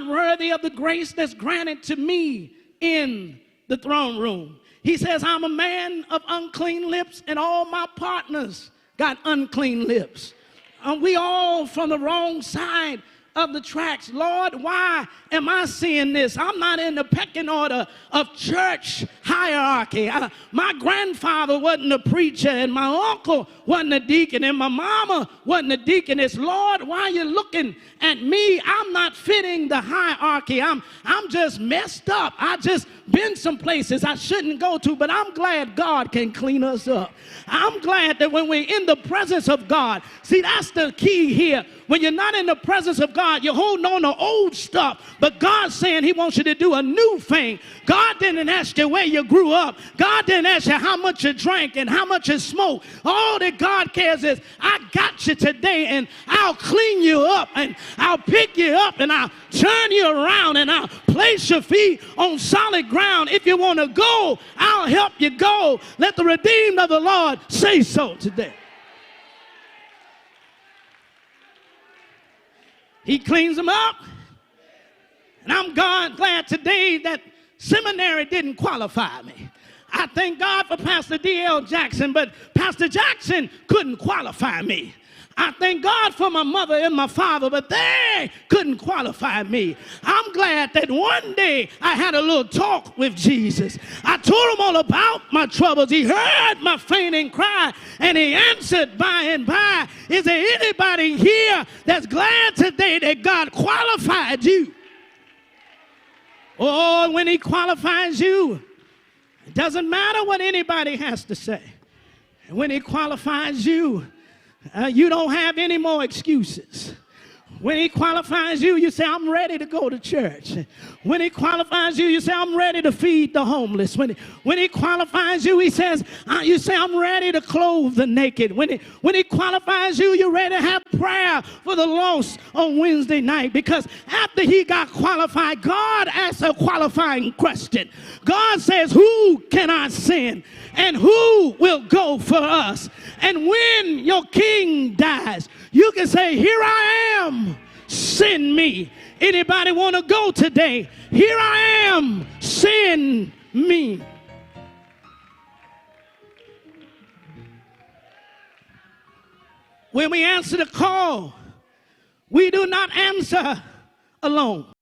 not worthy of the grace that's granted to me in the throne room. He says, I'm a man of unclean lips, and all my partners got unclean lips. We all from the wrong side of the tracks. Lord, why am I seeing this? I'm not in the pecking order of church hierarchy. My grandfather wasn't a preacher, and my uncle wasn't a deacon, and my mama wasn't a deaconess. Lord, why are you looking at me? I'm not fitting the hierarchy. I'm just messed up. I just been some places I shouldn't go to, but I'm glad God can clean us up. I'm glad that when we're in the presence of God, see, that's the key here. When you're not in the presence of God, you're holding on to old stuff, but God's saying he wants you to do a new thing. God didn't ask you where you grew up. God didn't ask you how much you drank and how much you smoked. All that God cares is, I got you today, and I'll clean you up, and I'll pick you up, and I'll turn you around, and I'll place your feet on solid ground. If you want to go, I'll help you go. Let the redeemed of the Lord say so today. He cleans them up. And I'm glad today that seminary didn't qualify me. I thank God for Pastor D.L. Jackson, but Pastor Jackson couldn't qualify me. I thank God for my mother and my father, but they couldn't qualify me. I'm glad that one day I had a little talk with Jesus. I told him all about my troubles. He heard my fainting cry, and he answered by and by. Is there anybody here that's glad today that God qualified you? Oh, when he qualifies you, it doesn't matter what anybody has to say. And when he qualifies you, you don't have any more excuses. When he qualifies you, you say, I'm ready to go to church. When he qualifies you, you say, I'm ready to feed the homeless. When he qualifies you, he says, you say, I'm ready to clothe the naked. When he qualifies you, you're ready to have prayer for the lost on Wednesday night. Because after he got qualified, God asked a qualifying question. God says, who can I send? And who will go for us? And when your king dies, you can say, here I am, send me. Anybody want to go today? Here I am, send me. When we answer the call, we do not answer alone.